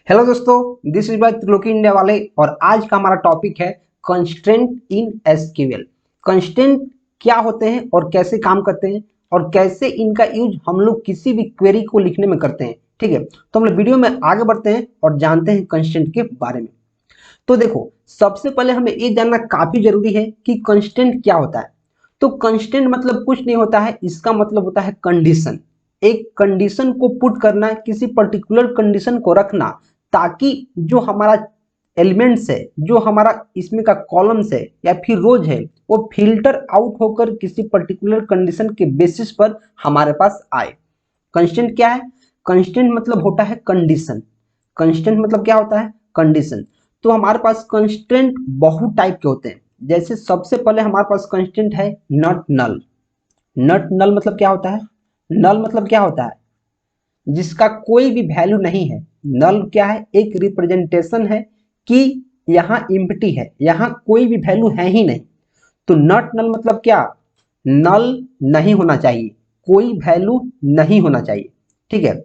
Hello दोस्तों, this is by Triloki India वाले और आज का हमारा टॉपिक है कंस्ट्रेंट इन एसक्यूएल। कंस्ट्रेंट क्या होते हैं और कैसे काम करते हैं और कैसे इनका यूज हम लोग किसी भी क्वेरी को लिखने में करते हैं। ठीक है, तो हम लोग वीडियो में आगे बढ़ते हैं और जानते हैं कंस्ट्रेंट के बारे में। तो देखो, सबसे पहले हमें ये जानना काफी जरूरी है कि कंस्ट्रेंट क्या होता है। तो कंस्ट्रेंट मतलब कुछ नहीं होता है, इसका मतलब होता है कंडीशन। एक कंडीशन को पुट करना, किसी पर्टिकुलर कंडीशन को रखना, ताकि जो हमारा एलिमेंट्स है, जो हमारा इसमें का कॉलम्स है या फिर रोज है, वो फिल्टर आउट होकर किसी पर्टिकुलर कंडीशन के बेसिस पर हमारे पास आए। कंस्टेंट क्या है? कंस्टेंट मतलब होता है कंडीशन। कंस्टेंट मतलब क्या होता है? कंडीशन। तो हमारे पास कंस्टेंट बहुत टाइप के होते हैं। जैसे सबसे पहले हमारे पास कंस्टेंट है नॉट नल। नॉट नल मतलब क्या होता है? नल मतलब क्या होता है? जिसका कोई भी वैल्यू नहीं है। नल क्या है? एक रिप्रेजेंटेशन है कि यहाँ इम्प्टी है, यहाँ कोई भी वैल्यू है ही नहीं। तो नॉट नल मतलब क्या? नल नहीं होना चाहिए, कोई वैल्यू नहीं होना चाहिए। ठीक है,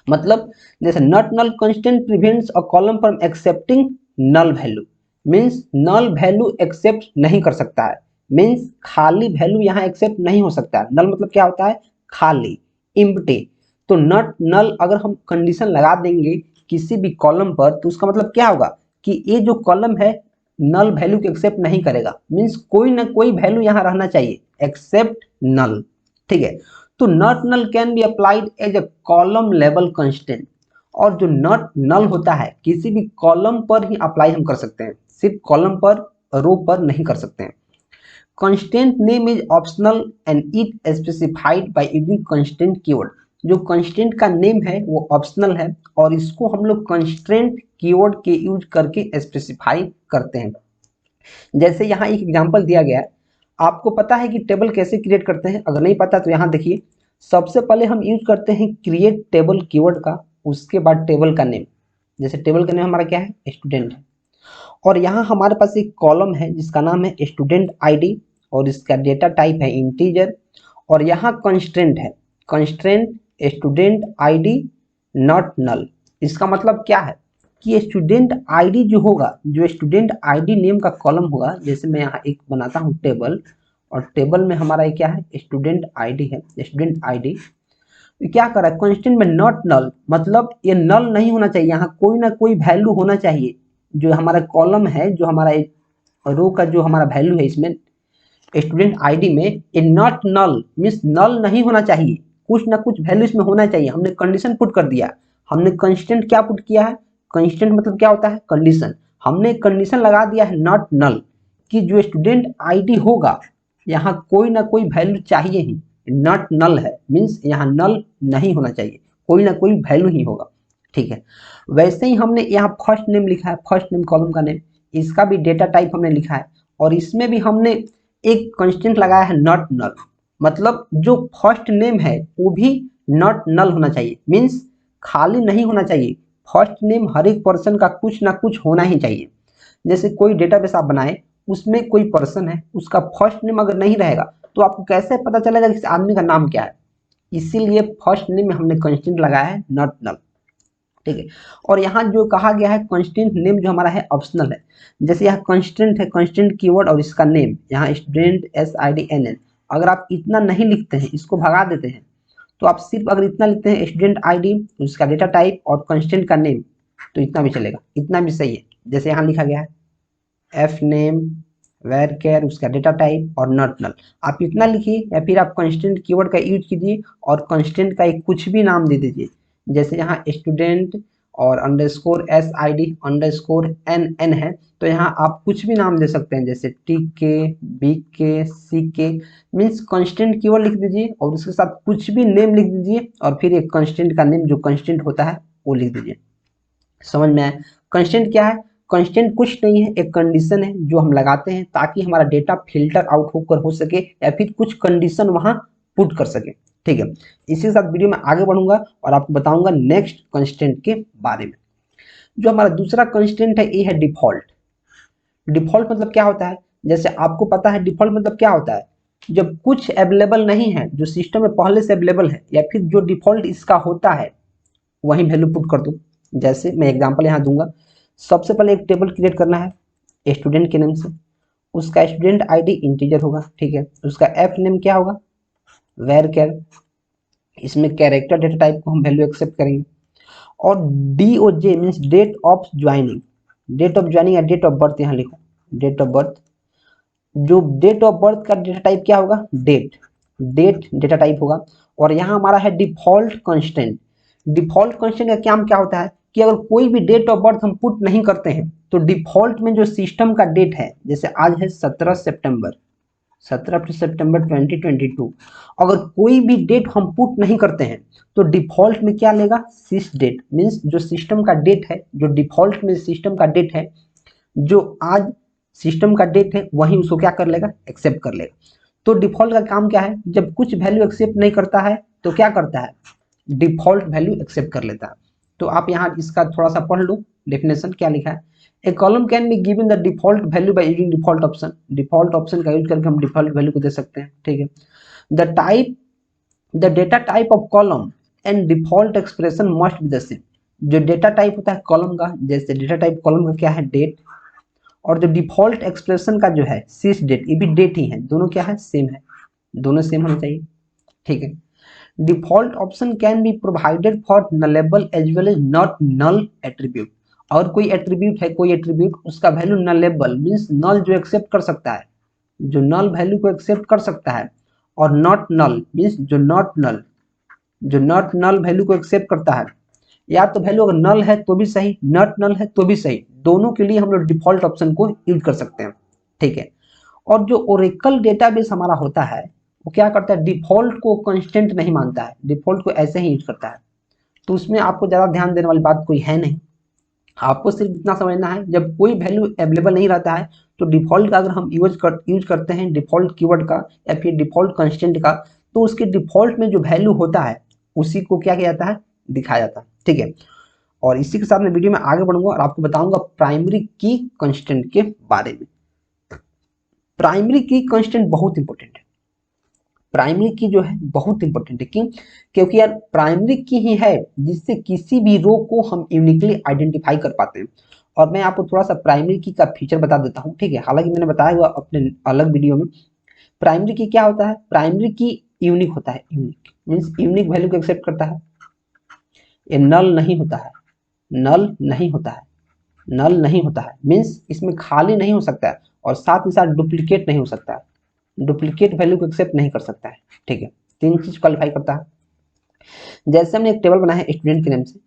मतलब जैसे not null constant prevents a column from accepting null value. Means null value accept नहीं कर सकता है। मीन्स खाली वैल्यू यहाँ एक्सेप्ट नहीं हो सकता है। नल मतलब क्या होता है? खाली, इम्प्टी। तो नॉट नल अगर हम कंडीशन लगा देंगे किसी भी कॉलम पर, तो उसका मतलब क्या होगा कि ये जो कॉलम है नल वैल्यू को एक्सेप्ट नहीं करेगा। मीन्स कोई ना कोई वैल्यू यहाँ रहना चाहिए एक्सेप्ट नल। ठीक है, तो not null can be applied as a column level constant. और जो नॉट नल होता है किसी भी कॉलम पर ही अप्लाई हम कर सकते हैं, सिर्फ कॉलम पर, रो पर नहीं कर सकते हैं। Constant name is optional and it specified by using constant keyword. जो कंस्टेंट का नेम है वो ऑप्शनल है और इसको हम लोग कंस्टेंट कीवर्ड के यूज करके स्पेसिफाई करते हैं। जैसे यहाँ एक एग्जांपल दिया गया है। आपको पता है कि टेबल कैसे क्रिएट करते हैं? अगर नहीं पता तो यहाँ देखिए। सबसे पहले हम यूज करते हैं क्रिएट टेबल कीवर्ड का, उसके बाद टेबल का नेम। जैसे टेबल का नेम हमारा क्या है? स्टूडेंट है। और यहाँ हमारे पास एक कॉलम है जिसका नाम है स्टूडेंट आईडी और इसका डेटा टाइप है इंटीजर। और यहाँ कंस्ट्रेंट है, constraint student ID not null. इसका मतलब क्या है कि स्टूडेंट आईडी जो होगा, जो स्टूडेंट आईडी नेम का कॉलम होगा, जैसे मैं यहाँ एक बनाता हूँ टेबल, और टेबल में हमारा ये क्या है? स्टूडेंट आईडी है। स्टूडेंट आईडी क्या कर रहा है? कांस्टेंट में नॉट नल, मतलब ये नल नहीं होना चाहिए, यहाँ कोई ना कोई वैल्यू होना चाहिए। जो हमारा कॉलम है, जो हमारा रो का जो हमारा वैल्यू है इसमें स्टूडेंट आईडी में, ये नॉट नल मीन्स नल नहीं होना चाहिए, कुछ ना कुछ वैल्यू इसमें होना चाहिए। हमने कंडीशन पुट कर दिया। हमने कंस्टेंट क्या पुट किया है? कंस्टेंट मतलब क्या होता है? कंडीशन। हमने कंडीशन लगा दिया है नॉट नल, कि जो स्टूडेंट आईडी होगा यहाँ कोई ना कोई वैल्यू चाहिए ही। नॉट नल है मीन्स यहाँ नल नहीं होना चाहिए, कोई ना कोई वैल्यू ही होगा। ठीक है, वैसे ही हमने यहाँ फर्स्ट नेम लिखा है, फर्स्ट नेम कॉलम का नेम, इसका भी डेटा टाइप हमने लिखा है। और इसमें भी हमने एक कंस्टेंट लगाया है नॉट नल, मतलब जो फर्स्ट नेम है वो भी नॉट नल होना चाहिए। मीन्स खाली नहीं होना चाहिए। फर्स्ट नेम हर एक पर्सन का कुछ ना कुछ होना ही चाहिए। जैसे कोई डेटाबेस आप बनाए, उसमें कोई पर्सन है, उसका फर्स्ट नेम अगर नहीं रहेगा तो आपको कैसे पता चलेगा कि इस आदमी का नाम क्या है? इसीलिए फर्स्ट नेम में हमने कंस्टेंट लगाया है नॉट नल। ठीक है, और यहाँ जो कहा गया है कंस्टेंट नेम जो हमारा है ऑप्शनल है। जैसे यहाँ कंस्टेंट है, कंस्टेंट कीवर्ड और इसका नेम, यहाँ स्टूडेंट SIDNN। अगर आप इतना नहीं लिखते हैं, इसको भगा देते हैं, तो आप सिर्फ अगर इतना लिखते हैं स्टूडेंट आईडी, उसका डेटा टाइप और कंस्टेंट का नेम, तो इतना भी चलेगा, इतना भी सही है। जैसे यहाँ लिखा गया है एफ नेम वेर केयर, उसका डेटा टाइप और नॉट नल। आप इतना लिखिए या फिर आप कंस्टेंट कीवर्ड का यूज कीजिए और कंस्टेंट का एक कुछ भी नाम दे दीजिए। जैसे यहाँ स्टूडेंट और _SID_NN है, तो यहाँ आप कुछ भी नाम दे सकते हैं, जैसे TK, BK, CK। Means constant keyword लिख दीजिए और उसके साथ कुछ भी नेम लिख दीजिए और फिर एक कंस्टेंट का नेम जो कंस्टेंट होता है वो लिख दीजिए। समझ में आया? कंस्टेंट क्या है? कंस्टेंट कुछ नहीं है, एक कंडीशन है जो हम लगाते हैं ताकि हमारा डेटा फिल्टर आउट होकर हो सके या फिर कुछ कंडीशन वहां पुट कर सके। ठीक है, इसी के साथ वीडियो में आगे बढ़ूंगा और आपको बताऊंगा नेक्स्ट कंस्टेंट के बारे में। जो हमारा दूसरा कंस्टेंट है ये है डिफॉल्ट। डिफॉल्ट मतलब क्या होता है? जैसे आपको पता है डिफॉल्ट मतलब क्या होता है? जब कुछ अवेलेबल नहीं है, जो सिस्टम में पहले से अवेलेबल है, या फिर जो डिफॉल्ट इसका होता है वही वैल्यू पुट कर दो। जैसे मैं एग्जांपल यहाँ दूंगा, सबसे पहले एक टेबल क्रिएट करना है स्टूडेंट के नेम से, उसका स्टूडेंट आईडी इंटीजर होगा, ठीक है, उसका एफ नेम क्या होगा, वेर कैर, इसमें कैरेक्टर डेटा टाइप को हम वैल्यू एक्सेप्ट करेंगे, और D O J means date of joining, date of joining या डेट ऑफ बर्थ यहाँ लिखो, डेट ऑफ बर्थ, जो डेट ऑफ बर्थ का डेटा टाइप क्या होगा, डेट, डेट डेटा टाइप होगा। और यहाँ हमारा है डिफॉल्ट कंस्टेंट, डिफॉल्ट कंस्टेंट का काम क्या होता है कि अगर कोई भी डेट ऑफ बर्थ हम पुट नहीं करते हैं तो डिफॉल्ट में जो सिस्टम का डेट है, जैसे आज है 17 सितंबर 2022, अगर कोई भी डेट हम पुट नहीं करते हैं तो डिफॉल्ट में क्या लेगा, सिस डेट, मीन्स जो सिस्टम का डेट है, जो डिफॉल्ट में सिस्टम का डेट है, जो आज सिस्टम का डेट है वही उसको क्या कर लेगा, एक्सेप्ट कर लेगा। तो डिफॉल्ट का काम क्या है, जब कुछ वैल्यू एक्सेप्ट नहीं करता है तो क्या करता है, डिफॉल्ट वैल्यू एक्सेप्ट कर लेता है। तो आप यहाँ इसका थोड़ा सा पढ़ लो, डेफिनेशन क्या लिखा है, a column can be given the default value by using default option, default option का यूज करके हम डिफॉल्ट वैल्यू को दे सकते हैं, ठीक है। The type, the data type of column and default expression must be the same, जो data type होता है कॉलम का, जैसे डेटा टाइप कॉलम का क्या है, डेट, और जो डिफॉल्ट एक्सप्रेशन का जो है सिस डेट, ये भी डेट ही है, दोनों क्या है, सेम है, दोनों सेम होना चाहिए, ठीक है। Default option can be provided for nullable as well as not null attribute, और कोई एट्रीब्यूट है, कोई एट्रीब्यूट उसका वैल्यू नलेबल मीन्स नल जो एक्सेप्ट कर सकता है, जो नल वैल्यू को एक्सेप्ट कर सकता है, और नॉट नल मीन्स जो नॉट नल, जो नॉट नल वैल्यू को एक्सेप्ट करता है, या तो वैल्यू अगर नल है तो भी सही, नॉट नल है तो भी सही, दोनों के लिए हम लोग डिफॉल्ट ऑप्शन को यूज कर सकते हैं, ठीक है। और जो ओरेकल डेटाबेस हमारा होता है वो क्या करता है, डिफॉल्ट को कांस्टेंट नहीं मानता है, डिफॉल्ट को ऐसे ही यूज करता है, तो उसमें आपको ज़्यादा ध्यान देने वाली बात कोई है नहीं, आपको सिर्फ इतना समझना है जब कोई वैल्यू अवेलेबल नहीं रहता है तो डिफॉल्ट का अगर हम यूज करते हैं डिफॉल्ट कीवर्ड का या फिर डिफॉल्ट कांस्टेंट का, तो उसके डिफॉल्ट में जो वैल्यू होता है उसी को क्या किया जाता है, दिखाया जाता है, ठीक है। और इसी के साथ मैं वीडियो में आगे बढ़ूंगा और आपको बताऊंगा प्राइमरी की कांस्टेंट के बारे में। प्राइमरी की कांस्टेंट बहुत इंपॉर्टेंट है, प्राइमरी की जो है बहुत इंपॉर्टेंट है, क्यों, क्योंकि यार प्राइमरी की ही है जिससे किसी भी रो को हम यूनिकली आइडेंटिफाई कर पाते हैं। और मैं आपको थोड़ा सा प्राइमरी की का फीचर बता देता हूँ, ठीक है, हालांकि मैंने बताया हुआ अपने अलग वीडियो में। प्राइमरी की क्या होता है, प्राइमरी की यूनिक होता है, यूनिक मीन्स यूनिक वैल्यू को एक्सेप्ट करता है, ये नल नहीं होता है, नल नहीं होता है, नल नहीं होता है मीन्स इसमें खाली नहीं हो सकता है, और साथ ही साथ डुप्लीकेट नहीं हो सकता है, डुप्लीकेट वैल्यू को एक्सेप्ट नहीं कर सकता है, ठीक है, तीन चीज क्वालिफाई करता है। जैसे हमने एक टेबल बनाया है स्टूडेंट के नेम से,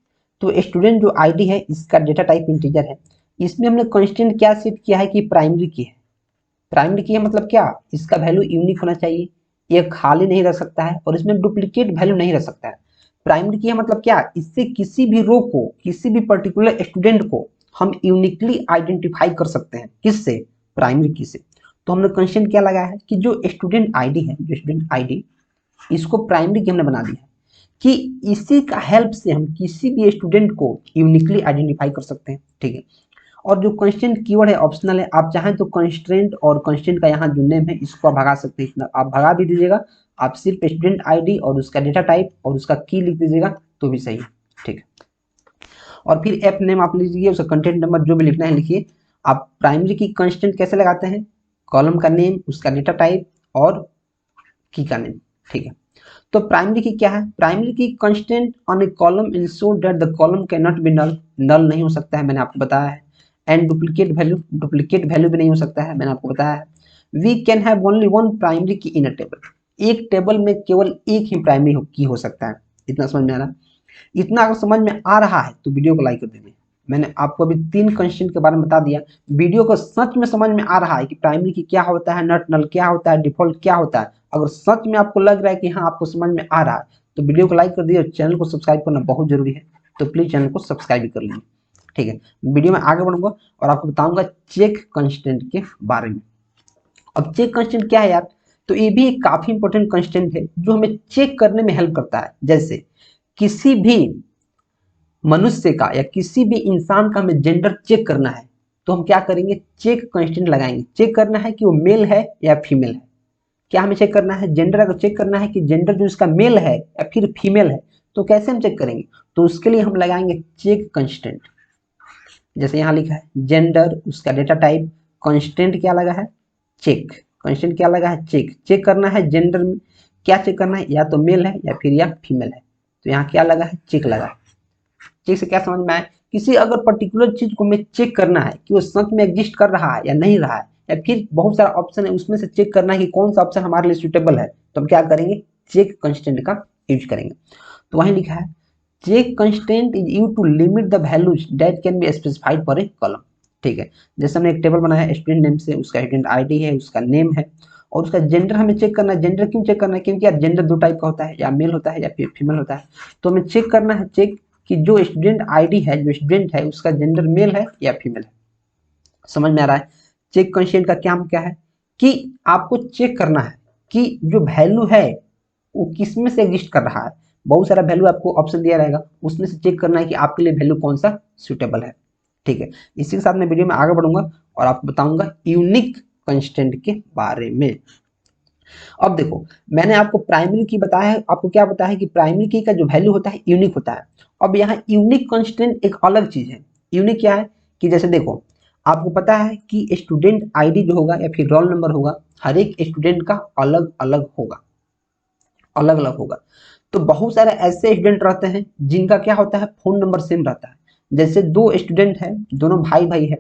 तो स्टूडेंट जो आईडी है इसका डेटा टाइप इंटीजर है, इसमें हमने कांस्टेंट क्या सेट किया है कि प्राइमरी की है, प्राइमरी की है मतलब क्या, इसका वैल्यू यूनिक होना चाहिए, ये खाली नहीं रह सकता है, और इसमें डुप्लीकेट वैल्यू नहीं रह सकता है। प्राइमरी की है मतलब क्या, इससे किसी भी रो को, किसी भी पर्टिकुलर स्टूडेंट को हम यूनिकली आइडेंटिफाई कर सकते हैं, किससे, प्राइमरी की से। तो हमने कंस्ट्रेंट क्या लगाया है कि जो स्टूडेंट आईडी है, जो स्टूडेंट आईडी, इसको प्राइमरी की हमने बना दिया है कि इसी का हेल्प से हम किसी भी स्टूडेंट को यूनिकली आइडेंटिफाई कर सकते हैं, ठीक है। और जो कंस्ट्रेंट कीवर्ड है ऑप्शनल है, आप चाहें तो कंस्ट्रेंट और कंस्ट्रेंट का यहाँ जो नेम है इसको आप भगा सकते हैं, आप भगा भी दीजिएगा, आप सिर्फ स्टूडेंट आईडी और उसका डेटा टाइप और उसका की लिख दीजिएगा तो भी सही है, ठीक है। और फिर ऐप नेम आप लीजिए, उसका कंटेंट नंबर जो भी लिखना है लिखिए। आप प्राइमरी की कंस्टेंट कैसे लगाते हैं, कॉलम का नेम, उसका डेटा टाइप और की का नेम, ठीक है। तो प्राइमरी की क्या है, primary key constraint on a column ensure that the column can not be null, null नहीं हो सकता है, मैंने आपको बताया है। And duplicate value, duplicate value भी नहीं हो सकता है, मैंने आपको बताया है। We can have only one primary key in a table, एक टेबल में केवल एक ही प्राइमरी की हो सकता है। इतना समझ में आ रहा है, इतना अगर समझ में आ रहा है तो वीडियो को लाइक कर दीजिए। मैंने आपको अभी 3 कंस्टेंट के बारे में बता दिया, वीडियो को सच में समझ में आ रहा है कि प्राइमरी की क्या होता है, नॉट नल क्या होता है, डिफॉल्ट क्या होता है, अगर सच में आपको लग रहा है कि हाँ आपको समझ में आ रहा है तो वीडियो को लाइक कर दीजिए और चैनल को सब्सक्राइब करना बहुत जरूरी है, तो प्लीज चैनल को सब्सक्राइब भी कर लीजिए, ठीक है। वीडियो में आगे बढ़ूंगा और आपको बताऊंगा चेक कंस्टेंट के बारे में। अब चेक कंस्टेंट क्या है यार, तो ये भी एक काफी इंपॉर्टेंट कंस्टेंट है जो हमें चेक करने में हेल्प करता है। जैसे किसी भी मनुष्य का या किसी भी इंसान का हमें जेंडर चेक करना है तो हम क्या करेंगे, चेक कंस्टेंट लगाएंगे, चेक करना है कि वो मेल है या फीमेल है, क्या हमें चेक करना है, जेंडर अगर चेक करना है कि जेंडर जो इसका मेल है या फिर फीमेल है तो कैसे हम चेक करेंगे? तो उसके लिए हम लगाएंगे चेक कंस्टेंट। जैसे यहाँ लिखा है जेंडर, उसका डेटा टाइप, कंस्टेंट क्या लगा है? चेक। कंस्टेंट क्या लगा है? चेक। चेक करना है जेंडर में, क्या चेक करना है? या तो मेल है या फिर या फीमेल है। तो यहाँ क्या लगा है? चेक लगा है। चेक से क्या समझ में आया? किसी अगर पर्टिकुलर चीज को हमें चेक करना है कि वो सच में एग्जिस्ट कर रहा है या नहीं रहा है, या फिर बहुत सारा ऑप्शन है उसमें से चेक करना है कि कौन सा ऑप्शन हमारे लिए सुटेबल है, तो हम क्या करेंगे? चेक कंस्टेंट का यूज करेंगे। तो वहीं लिखा है check constant is use to limit the values that can be specified for a column. ठीक है, जैसे हमने एक टेबल बनाया है स्टूडेंट नेम से, उसका स्टूडेंट आईडी है, उसका नेम है, और उसका जेंडर हमें चेक करना है। जेंडर क्यों चेक करना है? क्योंकि यार जेंडर दो टाइप का होता है, या मेल होता है या फिर फीमेल होता है। तो हमें चेक करना है, चेक कि जो स्टूडेंट आईडी है, जो स्टूडेंट है, उसका जेंडर मेल है या फीमेल है। समझ में आ रहा है? चेक कंस्टेंट का काम क्या है कि आपको चेक करना है कि जो वैल्यू है वो किस में से एग्जिस्ट कर रहा है। बहुत सारा वैल्यू आपको ऑप्शन दिया रहेगा, उसमें से चेक करना है कि आपके लिए वैल्यू कौन सा सुटेबल है। ठीक है, इसी के साथ मैं वीडियो में आगे बढ़ूंगा और आपको बताऊंगा यूनिक कंस्टेंट के बारे में। अब देखो, मैंने आपको प्राइमरी की बताया है, आपको क्या बताया है कि प्राइमरी की का जो वैल्यू होता है यूनिक होता है। अब यहाँ यूनिक कंस्टेंट एक अलग चीज है। यूनिक क्या है कि जैसे देखो, आपको पता है कि स्टूडेंट आईडी जो होगा या फिर रोल नंबर होगा, हर एक स्टूडेंट का अलग अलग होगा, अलग अलग होगा। तो बहुत सारे ऐसे स्टूडेंट रहते हैं जिनका क्या होता है, फोन नंबर सेम रहता है। जैसे दो स्टूडेंट है, दोनों भाई भाई है,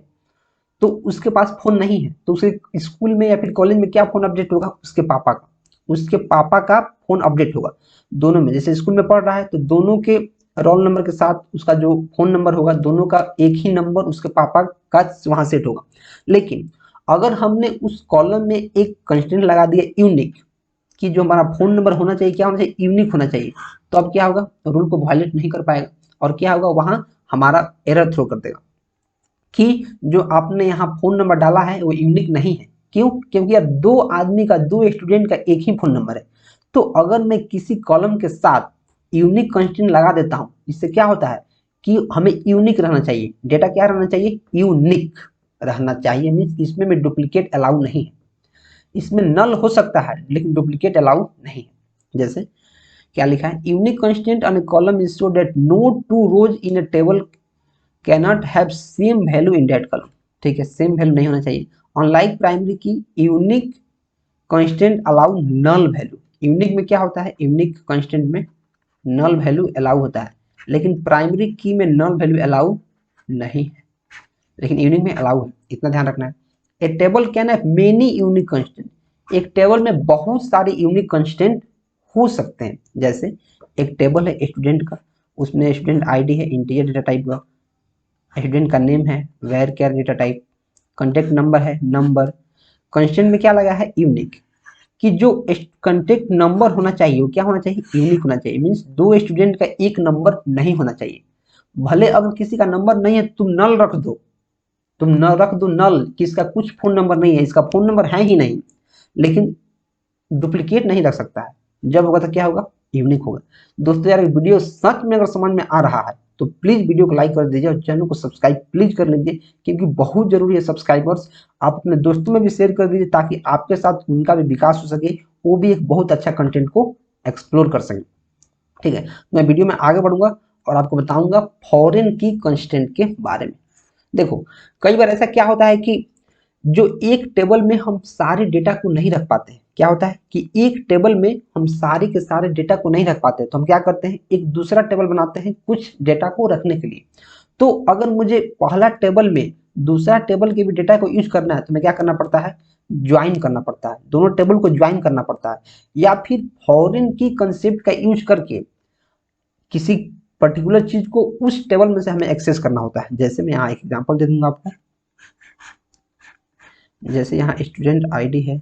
तो उसके पास फोन नहीं है, तो उसे स्कूल में या फिर कॉलेज में क्या फोन अपडेट होगा? उसके पापा का, उसके पापा का फोन अपडेट होगा। दोनों में, जैसे स्कूल में पढ़ रहा है तो दोनों के रोल नंबर के साथ उसका जो फोन नंबर होगा, दोनों का एक ही नंबर उसके पापा का वहां सेट होगा। लेकिन अगर हमने उस कॉलम में एक कंस्टेंट लगा दिया यूनिक, कि जो हमारा फोन नंबर होना चाहिए क्या होना चाहिए? यूनिक होना चाहिए। तो अब क्या होगा? रूल को वायलेट नहीं कर पाएगा, और क्या होगा? वहां हमारा एरर थ्रो कर देगा कि जो आपने यहाँ फोन नंबर डाला है वो यूनिक नहीं है। क्यों? क्योंकि यार दो आदमी का, दो स्टूडेंट का एक ही फोन नंबर है। तो अगर मैं किसी कॉलम के साथ यूनिक कंस्टेंट लगा देता हूं, इससे क्या होता है कि हमें यूनिक रहना चाहिए, डेटा क्या रहना चाहिए? यूनिक रहना चाहिए। मीन्स इसमें में डुप्लीकेट अलाउ नहीं है। इसमें नल हो सकता है लेकिन डुप्लीकेट अलाउ नहीं है। जैसे क्या लिखा है? Unique constant on a column is so that no two rows in a table cannot have same value in that column. ठीक है, सेम वैल्यू नहीं होना चाहिए। Unlike primary key, unique constant allow null value. Unique में क्या होता है? Unique constant में नल वैल्यू अलाउ होता है, लेकिन प्राइमरी की में नल वैल्यू अलाउ नहीं है, लेकिन यूनिक में अलाउ है। इतना ध्यान रखना है। A table can have many unique constraint. एक टेबल में बहुत सारे यूनिक कांस्टेंट हो सकते हैं। जैसे एक टेबल है स्टूडेंट का, उसमें स्टूडेंट आईडी है इंटीजर डेटा टाइप का, स्टूडेंट का नेम है varchar data type, contact number है नंबर। कंस्टेंट में क्या लगा है? यूनिक। कि जो कॉन्टेक्ट नंबर होना चाहिए वो क्या होना चाहिए? यूनिक होना चाहिए। मीन्स दो स्टूडेंट का एक नंबर नहीं होना चाहिए। भले अगर किसी का नंबर नहीं है तुम नल रख दो, तुम न रख दो नल कि इसका कुछ फोन नंबर नहीं है, इसका फोन नंबर है ही नहीं, लेकिन डुप्लीकेट नहीं रख सकता है। जब होगा तो क्या होगा? यूनिक होगा। दोस्तों यार वीडियो सच में अगर समझ में आ रहा है तो प्लीज वीडियो को लाइक कर दीजिए और चैनल को सब्सक्राइब प्लीज कर लीजिए, क्योंकि बहुत जरूरी है सब्सक्राइबर्स। आप अपने दोस्तों में भी शेयर कर दीजिए ताकि आपके साथ उनका भी विकास हो सके, वो भी एक बहुत अच्छा कंटेंट को एक्सप्लोर कर सके। ठीक है, मैं वीडियो में आगे बढ़ूंगा और आपको बताऊंगा फॉरेन की कंस्टेंट के बारे में। देखो, कई बार ऐसा क्या होता है कि जो एक टेबल में हम सारे डेटा को नहीं रख पाते हैं। क्या होता है कि एक टेबल में हम सारे के सारे डेटा को नहीं रख पाते, तो हम क्या करते हैं? एक दूसरा टेबल बनाते हैं कुछ डेटा को रखने के लिए। तो अगर मुझे पहला टेबल में दूसरा टेबल के भी डेटा को यूज करना है तो मैं क्या करना पड़ता है? ज्वाइन करना पड़ता है, दोनों टेबल को ज्वाइन करना पड़ता है। या फिर फॉरेन की कंसेप्ट का यूज करके किसी पर्टिकुलर चीज को उस टेबल में से हमें एक्सेस करना होता है। जैसे मैं यहाँ एक एग्जांपल दे दूंगा आपको। जैसे यहाँ स्टूडेंट आईडी है,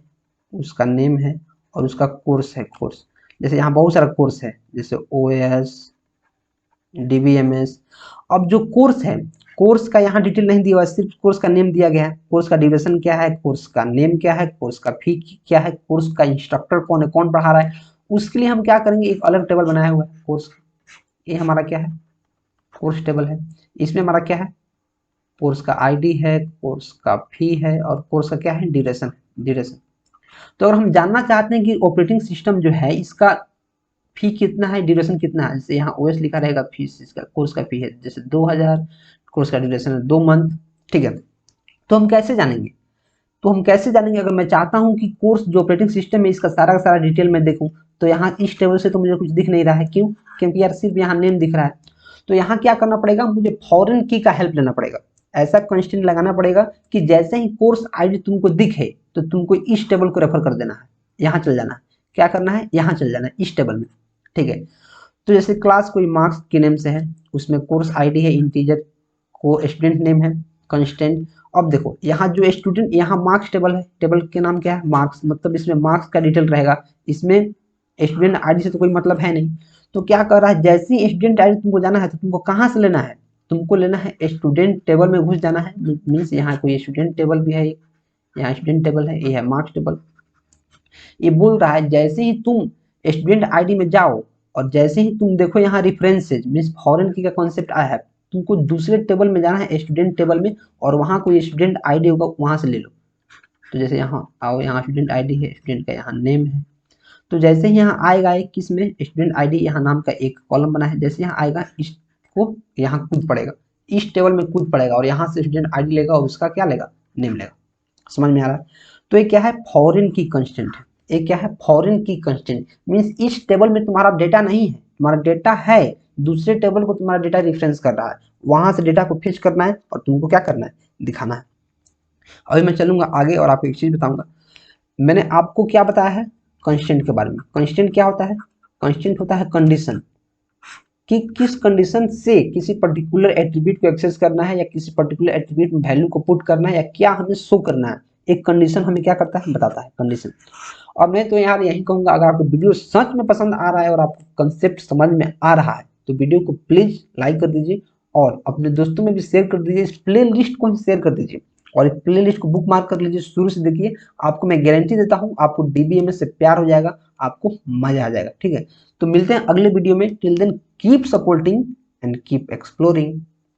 उसका नेम है और उसका कोर्स है, कोर्स। जैसे यहाँ बहुत सारा कोर्स है, जैसे ओएस, डीबीएमएस। अब जो कोर्स है, कोर्स का यहाँ डिटेल नहीं दिया हुआ है, सिर्फ कोर्स का नेम दिया गया है। कोर्स का ड्यूरेशन क्या है, कोर्स का नेम क्या है, कोर्स का फी क्या है, कोर्स का इंस्ट्रक्टर कौन है, कौन पढ़ा रहा है। उसके लिए हम क्या करेंगे? एक अलग टेबल बनाया हुआ है कोर्स। ये हमारा क्या है? कोर्स टेबल है। इसमें हमारा क्या है? कोर्स का आईडी है, कोर्स का फी है और कोर्स का क्या है? Duration, duration. तो अगर हम जानना चाहते हैं कि ऑपरेटिंग सिस्टम जो है इसका फी कितना है, ड्यूरेशन कितना है, जैसे यहाँ ओएस लिखा रहेगा, फीस इसका कोर्स का फी है जैसे 2000, कोर्स का ड्यूरेशन है 2 मंथ, ठीक है। तो हम कैसे जानेंगे, अगर मैं चाहता हूं कि कोर्स जो ऑपरेटिंग सिस्टम है इसका सारा का सारा डिटेल में देखूं, तो यहाँ इस टेबल से तो मुझे कुछ दिख नहीं रहा है, क्यों, क्योंकि यार सिर्फ यहाँ नेम दिख रहा है। तो यहाँ क्या करना पड़ेगा, मुझे फॉरेन की का हेल्प लेना पड़ेगा, ऐसा कंस्ट्रेंट लगाना पड़ेगा कि जैसे ही कोर्स आईडी तुमको दिखे तो तुमको इस टेबल को रेफर कर देना है, यहाँ चल जाना है, क्या करना है, यहाँ चल जाना है इस टेबल में, ठीक है। तो जैसे क्लास कोई मार्क्स के नेम से है, उसमें कोर्स आईडी है इंटीजर, को स्टूडेंट नेम है कंस्टेंट। अब देखो यहाँ जो स्टूडेंट, यहाँ मार्क्स टेबल है, टेबल के नाम क्या है, मार्क्स, मतलब इसमें मार्क्स का डिटेल रहेगा, इसमें स्टूडेंट आईडी से तो कोई मतलब है नहीं। तो क्या कर रहा है, जैसे ही स्टूडेंट आईडी तुमको जाना है तो तुमको कहाँ से लेना है, तुमको लेना है स्टूडेंट टेबल में घुस जाना है, मीन्स यहाँ कोई स्टूडेंट टेबल भी है, यहाँ स्टूडेंट टेबल है, ये है मार्क्स टेबल। ये बोल रहा है जैसे ही तुम स्टूडेंट आईडी में जाओ और जैसे ही तुम देखो यहाँ रेफरेंसेज मीन्स फॉरेन की का कॉन्सेप्ट आया है, तुमको दूसरे टेबल में जाना है स्टूडेंट टेबल में, और वहाँ कोई स्टूडेंट आईडी होगा वहाँ से ले लो। तो जैसे यहाँ आओ, यहाँ स्टूडेंट आईडी है, स्टूडेंट का यहाँ नेम है, तो जैसे ही यहाँ आएगा एक किस में स्टूडेंट आईडी, यहाँ नाम का एक कॉलम बना है, जैसे यहाँ आएगा इसको यहाँ कूद पड़ेगा, इस टेबल में कूद पड़ेगा और यहाँ से स्टूडेंट आईडी लेगा और उसका क्या लेगा, नेम लेगा। समझ में आ रहा है। तो ये क्या है, फॉरेन की कंस्टेंट है, ये क्या है, फॉरेन की कंस्टेंट, मीन्स इस टेबल में तुम्हारा डेटा नहीं है, तुम्हारा डेटा है दूसरे टेबल को, तुम्हारा डेटा रेफरेंस कर रहा है, वहां से डेटा को फेच करना है और तुमको क्या करना है, दिखाना है। अभी मैं चलूंगा आगे और आपको एक चीज बताऊंगा, मैंने आपको क्या बताया है कंस्टेंट के बारे में। कंस्टेंट क्या होता है, कंस्टेंट होता है कंडीशन, कि किस कंडीशन से किसी पर्टिकुलर एट्रीब्यूट को एक्सेस करना है या किसी पर्टिकुलर एट्रीब्यूट में वैल्यू को पुट करना है या क्या हमें शो करना है, एक कंडीशन हमें क्या करता है, बताता है कंडीशन। और मैं तो यार यही कहूंगा, अगर आपको वीडियो सच में पसंद आ रहा है और आपको कंसेप्ट समझ में आ रहा है तो वीडियो को प्लीज लाइक कर दीजिए और अपने दोस्तों में भी शेयर कर दीजिए, इस प्ले लिस्ट को ही शेयर कर दीजिए और इस प्ले लिस्ट को बुक मार्क कर लीजिए, शुरू से देखिए, आपको मैं गारंटी देता हूँ आपको डीबीएमएस से प्यार हो जाएगा, आपको मजा आ जाएगा, ठीक है। तो मिलते हैं अगले वीडियो में, till then keep supporting and keep exploring.